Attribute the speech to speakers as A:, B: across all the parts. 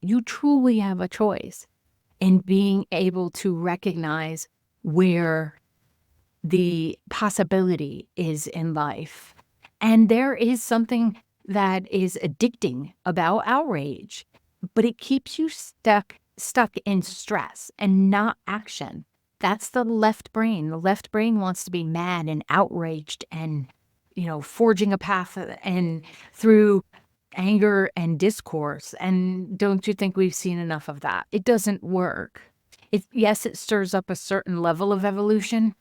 A: You truly have a choice in being able to recognize where the possibility is in life. And there is something that is addicting about outrage, but it keeps you stuck in stress and not action. That's the left brain. The left brain wants to be mad and outraged and, forging a path and through anger and discourse. And don't you think we've seen enough of that? It doesn't work. Yes, it stirs up a certain level of evolution,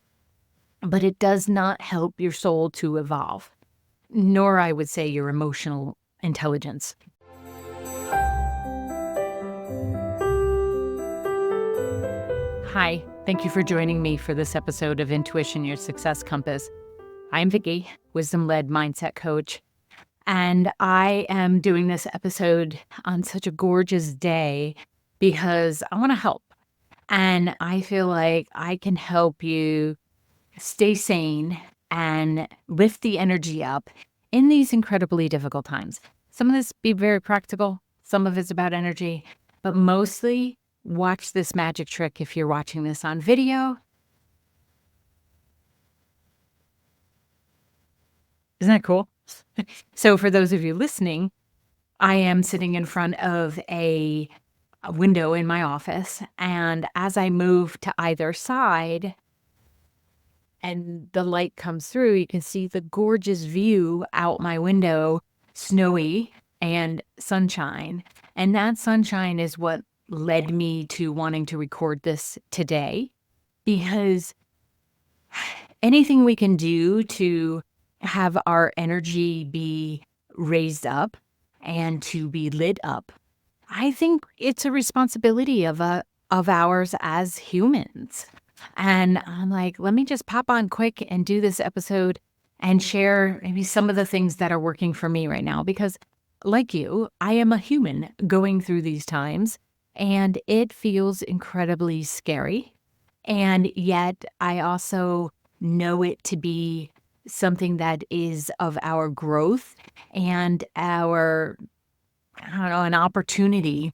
A: but it does not help your soul to evolve, nor, I would say, your emotional intelligence. Hi, thank you for joining me for this episode of Intuition, Your Success Compass. I'm Vicki, wisdom-led mindset coach, and I am doing this episode on such a gorgeous day because I want to help. And I feel like I can help you stay sane and lift the energy up in these incredibly difficult times. Some of this be very practical, some of it's about energy, but mostly watch this magic trick if you're watching this on video. Isn't that cool? So for those of you listening, I am sitting in front of a window in my office, and as I move to either side and the light comes through, you can see the gorgeous view out my window, snowy and sunshine. And that sunshine is what led me to wanting to record this today, because anything we can do to have our energy be raised up and to be lit up, I think it's a responsibility of ours as humans. And I'm like, let me just pop on quick and do this episode and share maybe some of the things that are working for me right now. Because like you, I am a human going through these times, and it feels incredibly scary. And yet I also know it to be something that is of our growth and our, an opportunity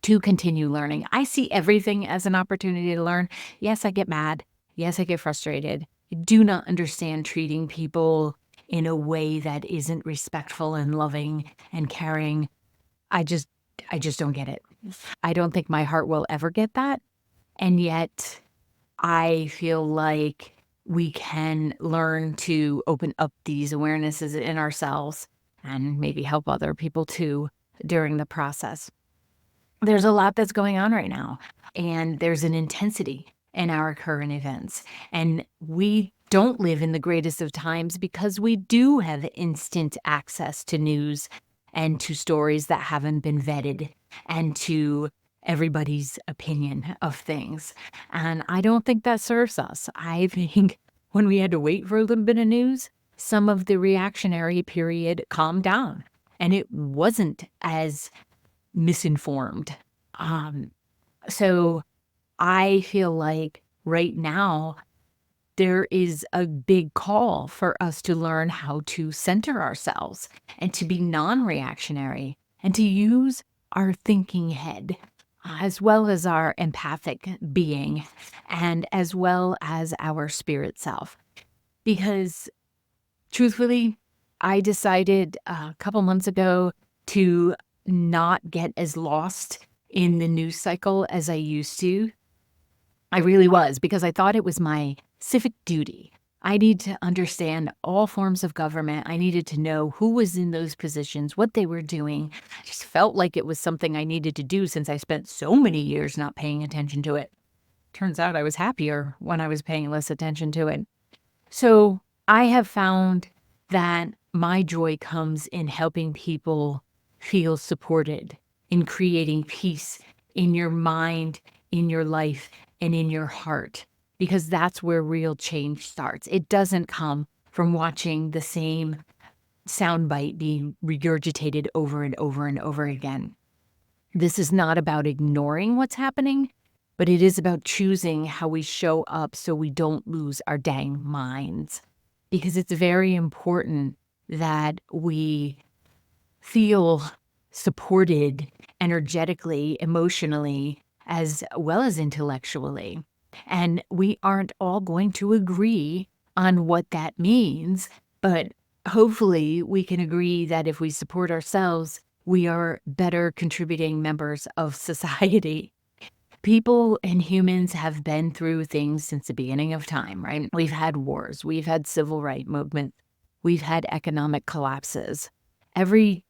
A: to continue learning. I see everything as an opportunity to learn. Yes, I get mad. Yes, I get frustrated. I do not understand treating people in a way that isn't respectful and loving and caring. I just don't get it. I don't think my heart will ever get that. And yet I feel like we can learn to open up these awarenesses in ourselves and maybe help other people too during the process. There's a lot that's going on right now, and there's an intensity in our current events. And we don't live in the greatest of times because we do have instant access to news and to stories that haven't been vetted and to everybody's opinion of things. And I don't think that serves us. I think when we had to wait for a little bit of news, some of the reactionary period calmed down and it wasn't as misinformed. So I feel like right now there is a big call for us to learn how to center ourselves and to be non-reactionary and to use our thinking head as well as our empathic being and as well as our spirit self. Because truthfully, I decided a couple months ago to not get as lost in the news cycle as I used to. I really was, because I thought it was my civic duty. I need to understand all forms of government. I needed to know who was in those positions, what they were doing. I just felt like it was something I needed to do since I spent so many years not paying attention to it. Turns out I was happier when I was paying less attention to it. So I have found that my joy comes in helping people feel supported, in creating peace in your mind, in your life, and in your heart, because that's where real change starts. It doesn't come from watching the same soundbite being regurgitated over and over and over again. This is not about ignoring what's happening, but it is about choosing how we show up so we don't lose our dang minds. Because it's very important that we feel supported energetically, emotionally, as well as intellectually. And we aren't all going to agree on what that means, but hopefully we can agree that if we support ourselves, we are better contributing members of society. People and humans have been through things since the beginning of time, right? We've had wars, we've had civil rights movements, we've had economic collapses. Every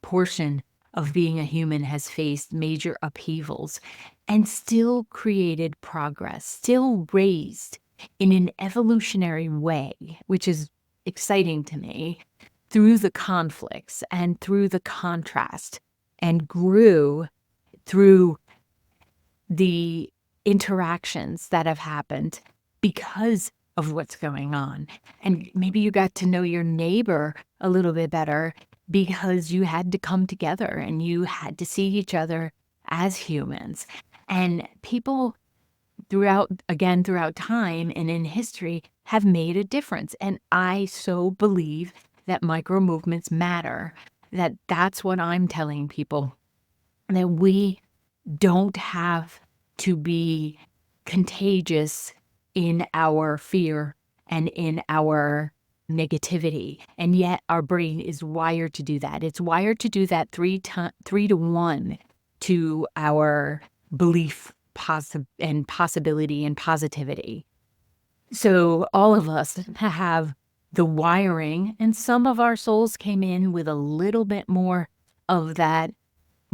A: portion of being a human has faced major upheavals and still created progress, still raised in an evolutionary way, which is exciting to me, through the conflicts and through the contrast, and grew through the interactions that have happened because of what's going on. And maybe you got to know your neighbor a little bit better because you had to come together and you had to see each other as humans. And people throughout time and in history have made a difference. And I so believe that micro movements matter, that's what I'm telling people, that we don't have to be contagious in our fear and in our negativity. And yet our brain is wired to do that. It's wired to do that 3 to 1 to our belief and possibility and positivity. So all of us have the wiring, and some of our souls came in with a little bit more of that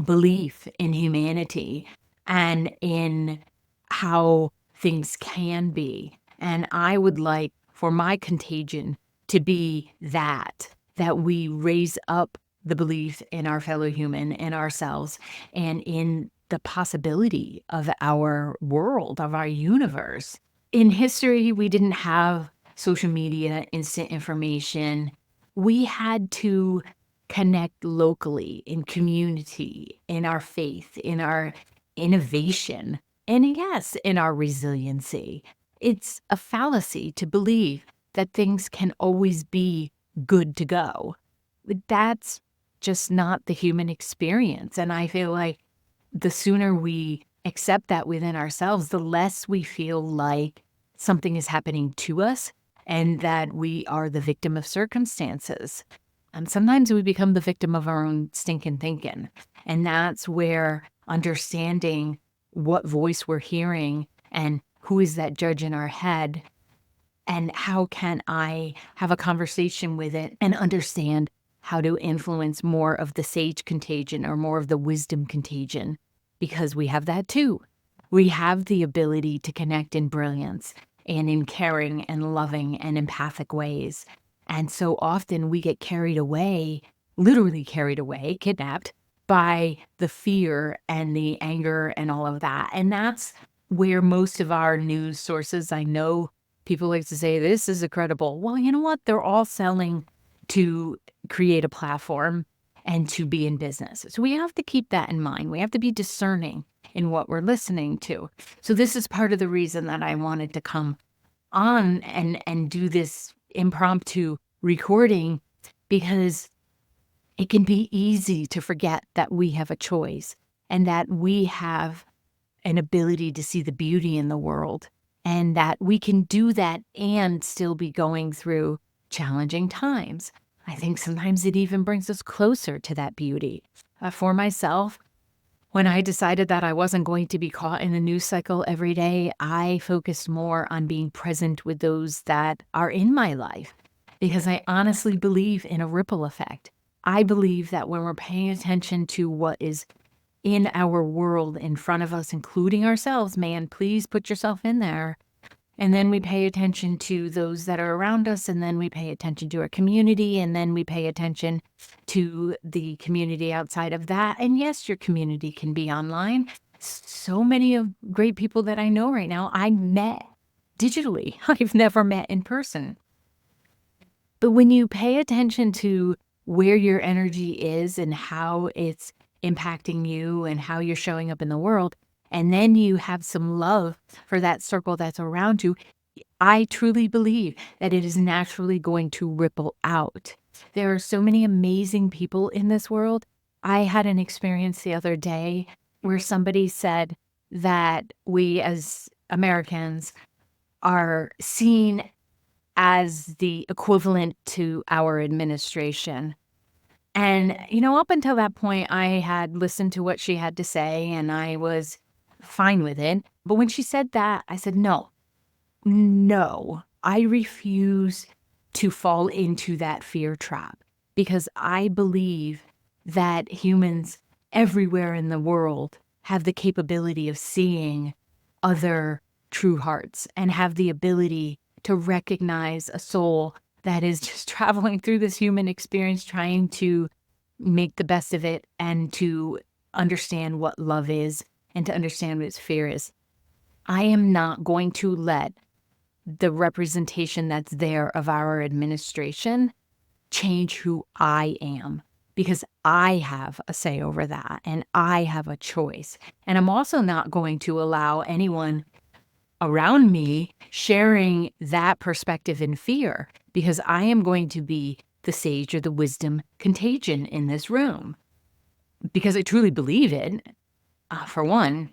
A: belief in humanity and in how things can be. And I would like for my contagion to be that we raise up the belief in our fellow human, in ourselves, and in the possibility of our world, of our universe. In history, we didn't have social media, instant information. We had to connect locally, in community, in our faith, in our innovation, and yes, in our resiliency. It's a fallacy to believe that things can always be good to go. That's just not the human experience. And I feel like the sooner we accept that within ourselves, the less we feel like something is happening to us and that we are the victim of circumstances. And sometimes we become the victim of our own stinking thinking. And that's where understanding what voice we're hearing and who is that judge in our head and how can I have a conversation with it and understand how to influence more of the sage contagion or more of the wisdom contagion, because we have that too. We have the ability to connect in brilliance and in caring and loving and empathic ways. And so often we get carried away, literally carried away, kidnapped by the fear and the anger and all of that. And that's where most of our news sources, I know people like to say, this is credible. Well, you know what? They're all selling to create a platform and to be in business. So we have to keep that in mind. We have to be discerning in what we're listening to. So this is part of the reason that I wanted to come on and do this impromptu recording, because it can be easy to forget that we have a choice and that we have an ability to see the beauty in the world, and that we can do that and still be going through challenging times. I think sometimes it even brings us closer to that beauty. For myself, when I decided that I wasn't going to be caught in a news cycle every day, I focused more on being present with those that are in my life, because I honestly believe in a ripple effect. I believe that when we're paying attention to what is in our world in front of us, including ourselves, man, please put yourself in there. And then we pay attention to those that are around us, and then we pay attention to our community, and then we pay attention to the community outside of that. And yes, your community can be online. So many of great people that I know right now, I met digitally. I've never met in person. But when you pay attention to where your energy is and how it's impacting you and how you're showing up in the world, and then you have some love for that circle that's around you, I truly believe that it is naturally going to ripple out. There are so many amazing people in this world, I had an experience the other day where somebody said that we as Americans are seen as the equivalent to our administration. And, up until that point, I had listened to what she had to say and I was fine with it. But when she said that, I said, no, no, I refuse to fall into that fear trap because I believe that humans everywhere in the world have the capability of seeing other true hearts and have the ability to recognize a soul that is just traveling through this human experience, trying to make the best of it and to understand what love is and to understand what fear is. I am not going to let the representation that's there of our administration change who I am because I have a say over that and I have a choice. And I'm also not going to allow anyone around me sharing that perspective in fear because I am going to be the sage or the wisdom contagion in this room because I truly believe it, for one.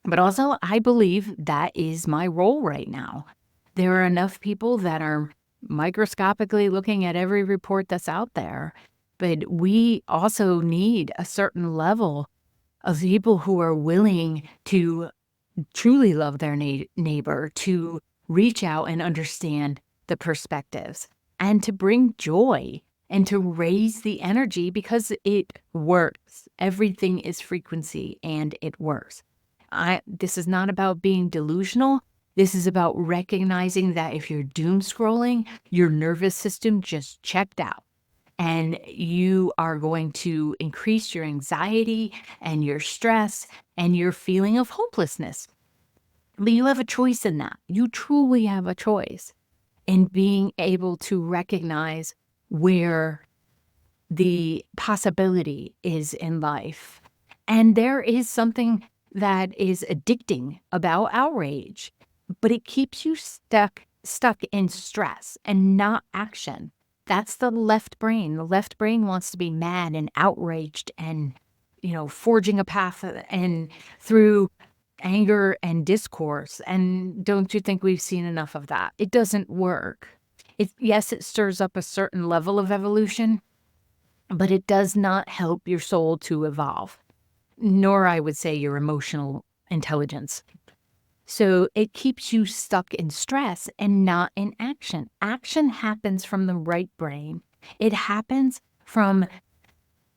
A: But also, I believe that is my role right now. There are enough people that are microscopically looking at every report that's out there, but we also need a certain level of people who are willing to truly love their neighbor, to reach out and understand the perspectives, and to bring joy and to raise the energy because it works. Everything is frequency and it works. This is not about being delusional. This is about recognizing that if you're doom scrolling, your nervous system just checked out and you are going to increase your anxiety and your stress and your feeling of hopelessness. But you have a choice in that. You truly have a choice in being able to recognize where the possibility is in life. And there is something that is addicting about outrage, but it keeps you stuck in stress and not action. That's the left brain. The left brain wants to be mad and outraged and, forging a path and through anger and discourse. And don't you think we've seen enough of that? It doesn't work. Yes, it stirs up a certain level of evolution, but it does not help your soul to evolve, nor I would say your emotional intelligence. So it keeps you stuck in stress and not in action. Action happens from the right brain. It happens from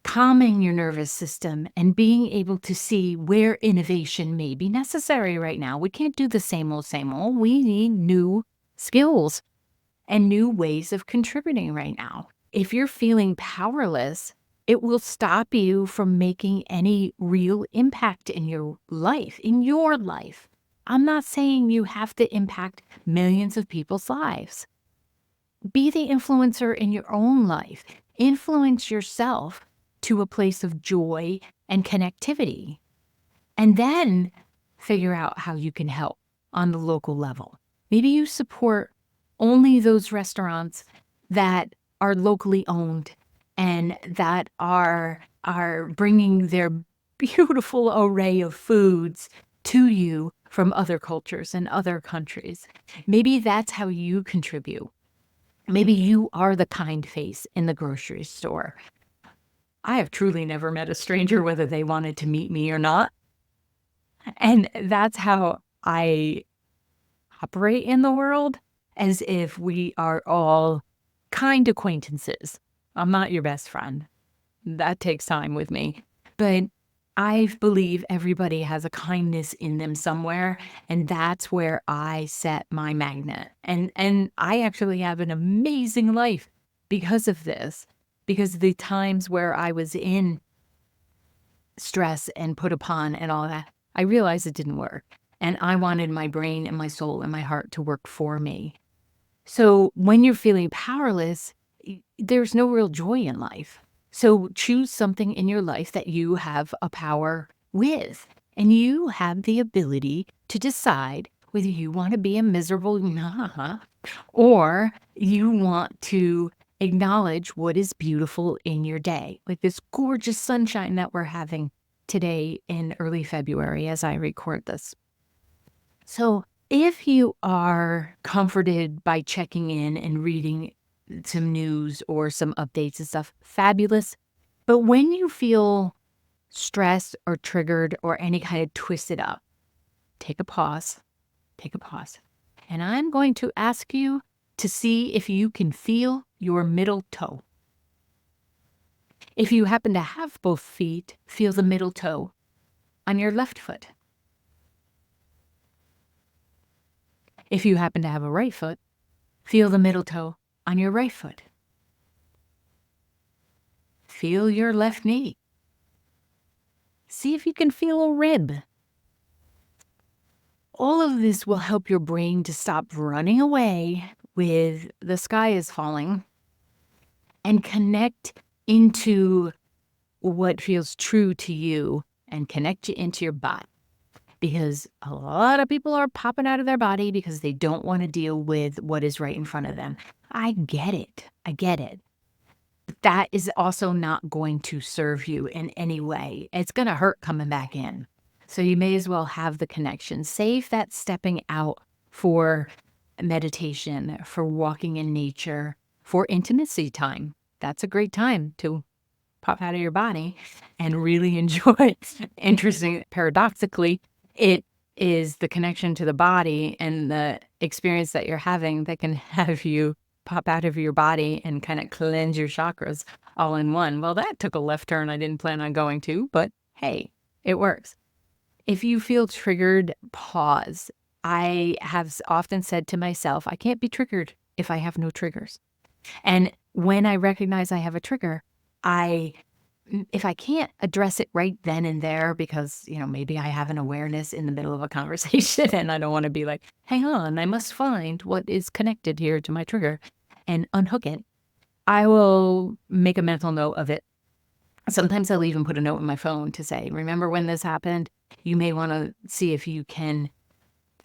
A: calming your nervous system and being able to see where innovation may be necessary right now. We can't do the same old, same old. We need new skills and new ways of contributing right now. If you're feeling powerless, it will stop you from making any real impact in your life, I'm not saying you have to impact millions of people's lives. Be the influencer in your own life. Influence yourself to a place of joy and connectivity. And then figure out how you can help on the local level. Maybe you support only those restaurants that are locally owned and that are bringing their beautiful array of foods to you from other cultures and other countries. Maybe that's how you contribute. Maybe you are the kind face in the grocery store. I have truly never met a stranger whether they wanted to meet me or not. And that's how I operate in the world, as if we are all kind acquaintances. I'm not your best friend. That takes time with me. But I believe everybody has a kindness in them somewhere, and that's where I set my magnet. And I actually have an amazing life because of this, because the times where I was in stress and put upon and all that, I realized it didn't work. And I wanted my brain and my soul and my heart to work for me. So when you're feeling powerless, there's no real joy in life. So choose something in your life that you have a power with, and you have the ability to decide whether you want to be a miserable or you want to Acknowledge what is beautiful in your day, like this gorgeous sunshine that we're having today in early February as I record this. So, if you are comforted by checking in and reading some news or some updates and stuff, fabulous. But when you feel stressed or triggered or any kind of twisted up, take a pause, take a pause. And I'm going to ask you to see if you can feel your middle toe. If you happen to have both feet, feel the middle toe on your left foot. If you happen to have a right foot, feel the middle toe on your right foot. Feel your left knee. See if you can feel a rib. All of this will help your brain to stop running away with the sky is falling and connect into what feels true to you and connect you into your body. Because a lot of people are popping out of their body because they don't want to deal with what is right in front of them. I get it. I get it. But that is also not going to serve you in any way. It's going to hurt coming back in. So you may as well have the connection. Save that stepping out for meditation, for walking in nature, for intimacy time. That's a great time to pop out of your body and really enjoy. Interesting, paradoxically, it is the connection to the body and the experience that you're having that can have you pop out of your body and kind of cleanse your chakras all in one. Well, that took a left turn I didn't plan on going to, but hey, it works. If you feel triggered, pause. I have often said to myself, I can't be triggered if I have no triggers. And when I recognize I have a trigger, if I can't address it right then and there, because, maybe I have an awareness in the middle of a conversation and I don't want to be like, hang on, I must find what is connected here to my trigger and unhook it. I will make a mental note of it. Sometimes I'll even put a note in my phone to say, remember when this happened? You may want to see if you can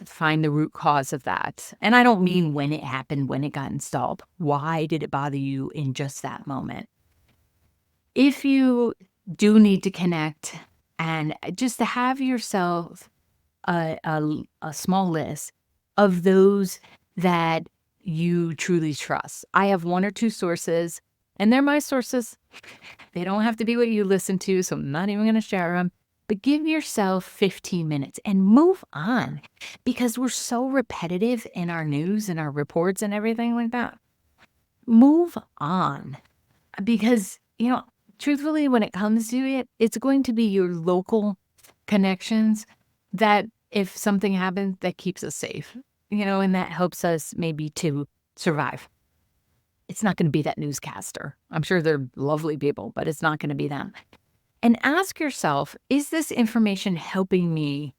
A: find the root cause of that. And I don't mean when it happened, when it got installed. Why did it bother you in just that moment? If you do need to connect and just to have yourself a small list of those that you truly trust. I have one or two sources, and they're my sources. They don't have to be what you listen to, so I'm not even going to share them. But give yourself 15 minutes and move on, because we're so repetitive in our news and our reports and everything like that. Move on, because, truthfully, when it comes to it, it's going to be your local connections that if something happens, that keeps us safe, and that helps us maybe to survive. It's not going to be that newscaster. I'm sure they're lovely people, but it's not going to be them. And ask yourself, is this information helping me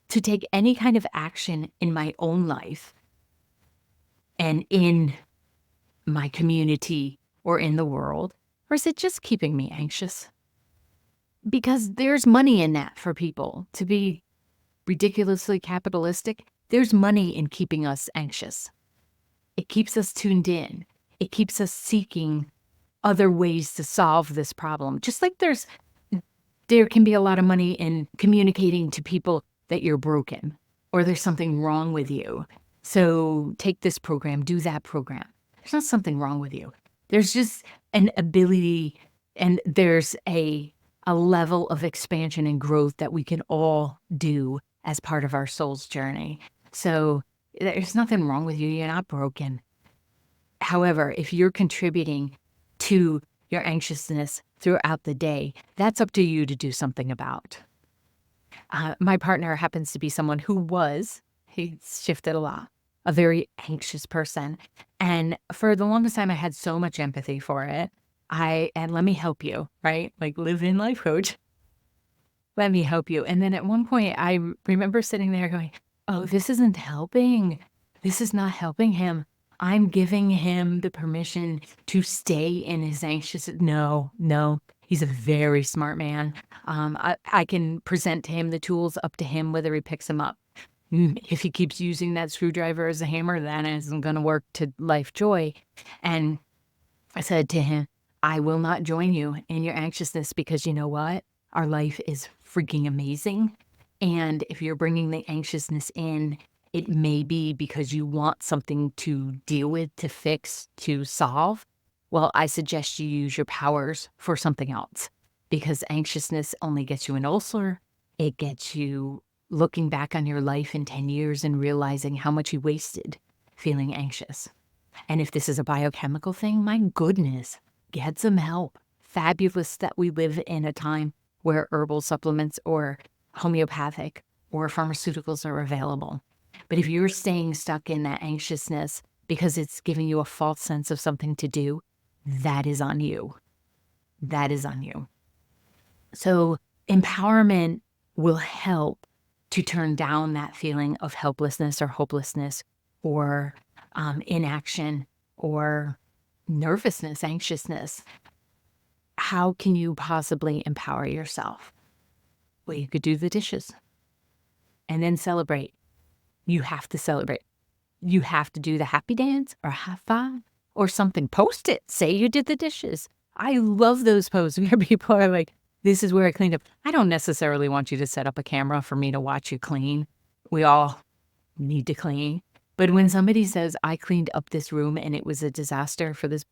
A: to take any kind of action in my own life and in my community or in the world? Or is it just keeping me anxious? Because there's money in that for people. To be ridiculously capitalistic, there's money in keeping us anxious. It keeps us tuned in. It keeps us seeking other ways to solve this problem. Just like there can be a lot of money in communicating to people that you're broken or there's something wrong with you. So take this program, do that program. There's not something wrong with you. There's just an ability, and there's a level of expansion and growth that we can all do as part of our soul's journey. So there's nothing wrong with you. You're not broken. However, if you're contributing to your anxiousness throughout the day, that's up to you to do something about. My partner happens to be someone he's shifted a lot, a very anxious person. And for the longest time, I had so much empathy for it. And let me help you, right? Like live in life coach. Let me help you. And then at one point, I remember sitting there going, oh, this isn't helping. This is not helping him. I'm giving him the permission to stay in his anxious. No, he's a very smart man. I can present to him the tools, up to him whether he picks them up. If he keeps using that screwdriver as a hammer, that isn't going to work to life joy. And I said to him, I will not join you in your anxiousness because you know what? Our life is freaking amazing. And if you're bringing the anxiousness in, it may be because you want something to deal with, to fix, to solve. Well, I suggest you use your powers for something else because anxiousness only gets you an ulcer. It gets you looking back on your life in 10 years and realizing how much you wasted feeling anxious. And if this is a biochemical thing, my goodness, get some help. Fabulous that we live in a time where herbal supplements or homeopathic or pharmaceuticals are available. But if you're staying stuck in that anxiousness because it's giving you a false sense of something to do, that is on you. That is on you. So empowerment will help to turn down that feeling of helplessness or hopelessness or inaction or nervousness, anxiousness. How can you possibly empower yourself? Well, you could do the dishes and then celebrate. You have to celebrate. You have to do the happy dance or high five or something. Post it. Say you did the dishes. I love those posts where people are like, this is where I cleaned up. I don't necessarily want you to set up a camera for me to watch you clean. We all need to clean. But when somebody says, I cleaned up this room and it was a disaster for this,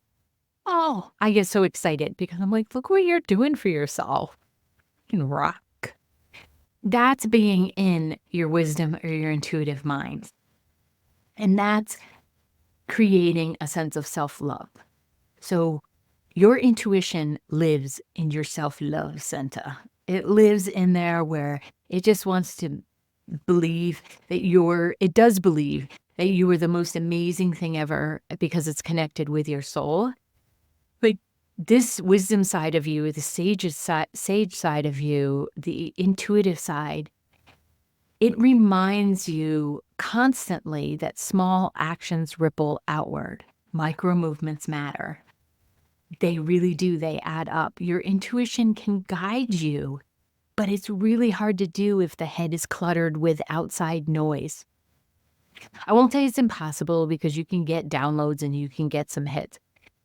A: oh, I get so excited because I'm like, look what you're doing for yourself. You can rock. That's being in your wisdom or your intuitive mind. And that's creating a sense of self-love. So your intuition lives in your self-love center. It lives in there where it just wants to believe that it does believe that you are the most amazing thing ever because it's connected with your soul. But this wisdom side of you, the sage side of you, the intuitive side, it reminds you constantly that small actions ripple outward. Micro movements matter. They really do. They add up. Your intuition can guide you, but it's really hard to do if the head is cluttered with outside noise. I won't say it's impossible because you can get downloads and you can get some hits,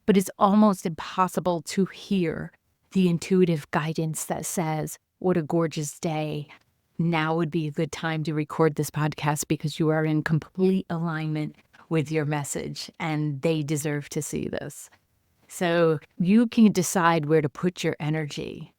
A: but it's almost impossible to hear the intuitive guidance that says, what a gorgeous day. Now would be a good time to record this podcast because you are in complete alignment with your message and they deserve to see this. So you can decide where to put your energy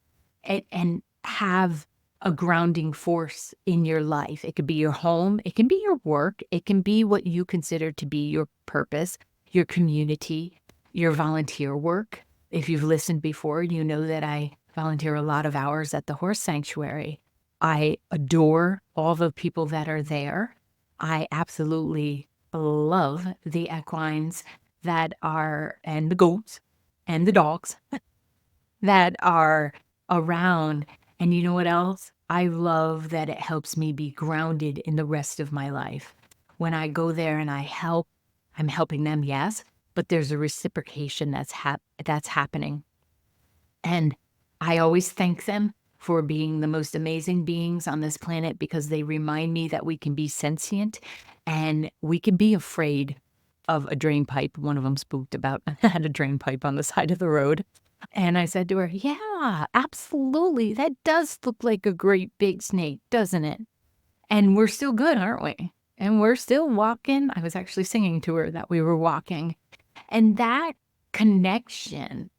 A: and have a grounding force in your life. It could be your home, it can be your work, it can be what you consider to be your purpose, your community, your volunteer work. If you've listened before, you know that I volunteer a lot of hours at the horse sanctuary. I adore all the people that are there. I absolutely love the equines and the goats and the dogs that are around. And you know what else? I love that it helps me be grounded in the rest of my life. When I go there and I help, I'm helping them, yes, but there's a reciprocation that's happening. And I always thank them for being the most amazing beings on this planet because they remind me that we can be sentient and we can be afraid of a drain pipe. One of them spooked about had a drain pipe on the side of the road. And I said to her, yeah, absolutely. That does look like a great big snake, doesn't it? And we're still good, aren't we? And we're still walking. I was actually singing to her that we were walking. And that connection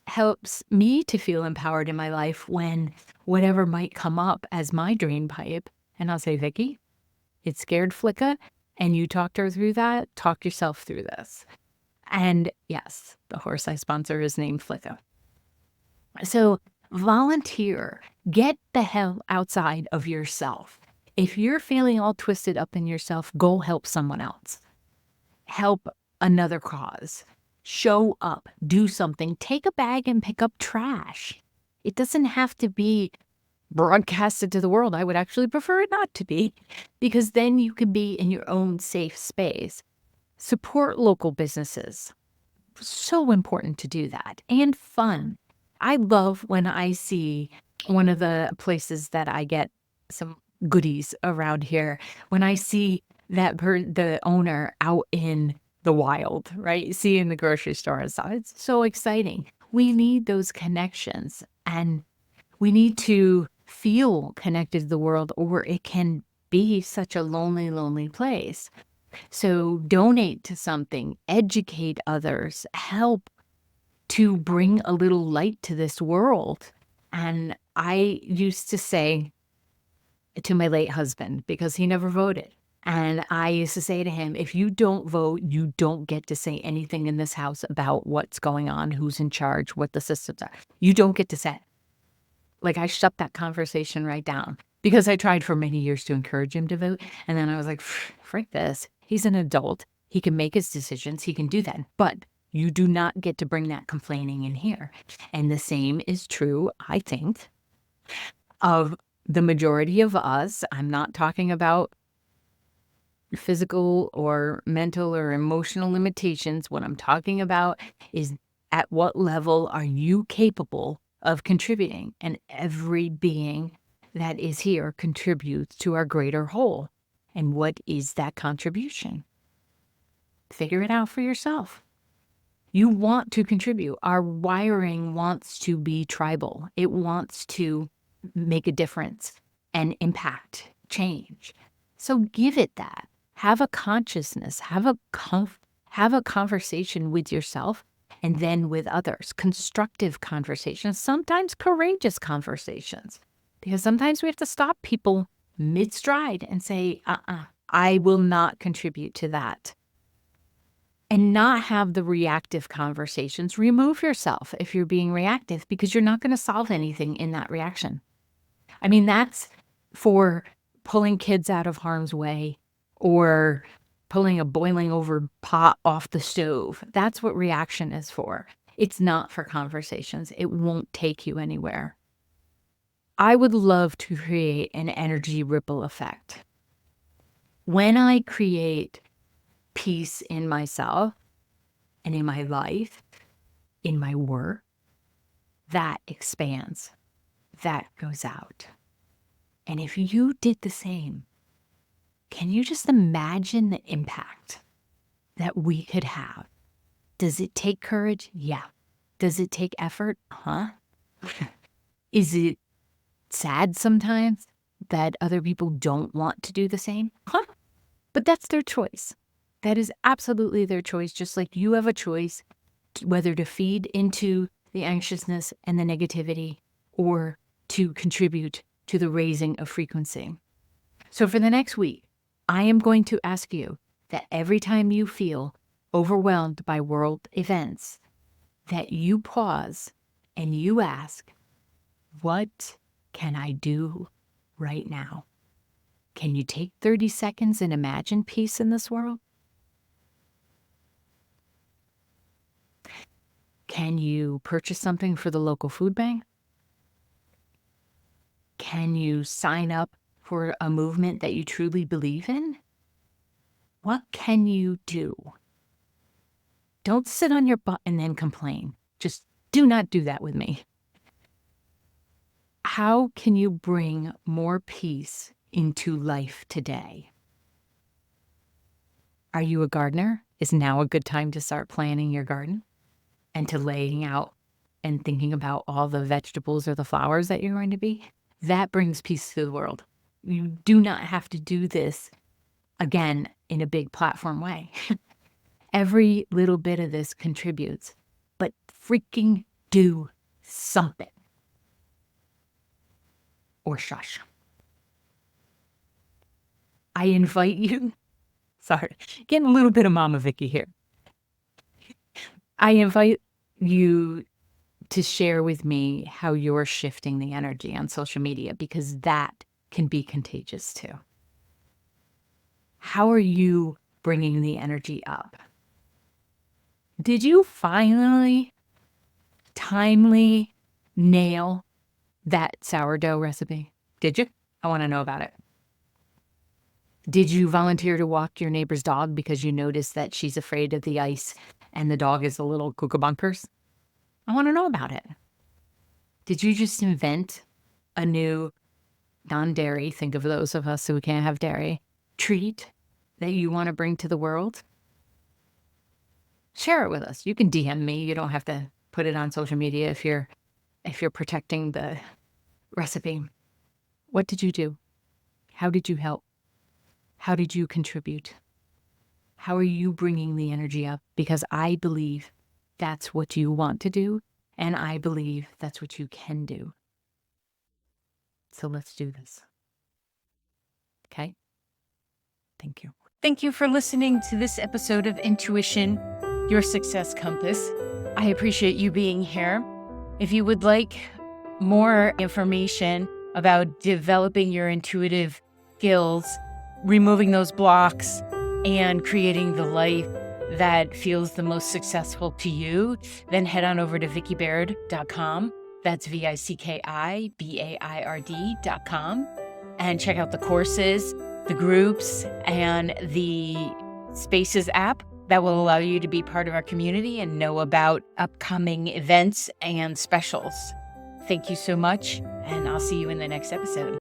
A: helps me to feel empowered in my life when whatever might come up as my drain pipe. And I'll say, Vicki, it scared Flicka. And you talked her through that. Talk yourself through this. And yes, the horse I sponsor is named Flicka. So volunteer. Get the hell outside of yourself. If you're feeling all twisted up in yourself, go help someone else. Help another cause. Show up. Do something. Take a bag and pick up trash. It doesn't have to be broadcasted to the world. I would actually prefer it not to be, because then you can be in your own safe space. Support local businesses. So important to do that. And fun. I love when I see one of the places that I get some goodies around here, when I see that the owner out in the wild, right? You see in the grocery store and stuff. It's so exciting. We need those connections, and we need to feel connected to the world, or it can be such a lonely, lonely place. So donate to something, educate others, help to bring a little light to this world. And I used to say to my late husband, because he never voted, and I used to say to him, if you don't vote, you don't get to say anything in this house about what's going on, who's in charge, what the systems are. You don't get to say. Like, I shut that conversation right down because I tried for many years to encourage him to vote. And then I was like, frick this. He's an adult. He can make his decisions. He can do that. But you do not get to bring that complaining in here. And the same is true, I think, of the majority of us. I'm not talking about physical or mental or emotional limitations. What I'm talking about is, at what level are you capable of contributing? And every being that is here contributes to our greater whole. And what is that contribution? Figure it out for yourself. You want to contribute. Our wiring wants to be tribal. It wants to make a difference and impact change. So give it that. Have a consciousness. Have a conversation with yourself and then with others. Constructive conversations, sometimes courageous conversations. Because sometimes we have to stop people mid-stride and say, I will not contribute to that. And not have the reactive conversations. Remove yourself if you're being reactive, because you're not going to solve anything in that reaction. I mean, that's for pulling kids out of harm's way or pulling a boiling over pot off the stove. That's what reaction is for. It's not for conversations. It won't take you anywhere. I would love to create an energy ripple effect. When I create peace in myself and in my life, in my work, that expands, that goes out. And if you did the same, can you just imagine the impact that we could have? Does it take courage? Yeah. Does it take effort? Huh? Is it sad sometimes that other people don't want to do the same? Huh? But that's their choice. That is absolutely their choice, just like you have a choice whether to feed into the anxiousness and the negativity or to contribute to the raising of frequency. So for the next week, I am going to ask you that every time you feel overwhelmed by world events, that you pause and you ask, what can I do right now? Can you take 30 seconds and imagine peace in this world? Can you purchase something for the local food bank? Can you sign up for a movement that you truly believe in? What can you do? Don't sit on your butt and then complain. Just do not do that with me. How can you bring more peace into life today? Are you a gardener? Is now a good time to start planting your garden and to laying out and thinking about all the vegetables or the flowers that you're going to be? That brings peace to the world. You do not have to do this, again, in a big platform way. Every little bit of this contributes, but freaking do something. Or shush. I invite you, sorry, getting a little bit of Mama Vicky here. I invite you to share with me how you're shifting the energy on social media, because that can be contagious too. How are you bringing the energy up? Did you finally, timely nail that sourdough recipe? Did you? I want to know about it. Did you volunteer to walk your neighbor's dog because you noticed that she's afraid of the ice and the dog is a little kookabunkers? I want to know about it. Did you just invent a new non-dairy, think of those of us who can't have dairy, treat that you want to bring to the world? share it with us. You can DM me. You don't have to put it on social media if you're protecting the recipe. What did you do? How did you help? How did you contribute? How are you bringing the energy up? Because I believe that's what you want to do, and I believe that's what you can do. So let's do this. Okay? Thank you. Thank you for listening to this episode of Intuition, Your Success Compass. I appreciate you being here. If you would like more information about developing your intuitive skills, removing those blocks, and creating the life that feels the most successful to you, then head on over to vickibaird.com. That's VICKIBAIRD.com. And check out the courses, the groups, and the Spaces app that will allow you to be part of our community and know about upcoming events and specials. Thank you so much, and I'll see you in the next episode.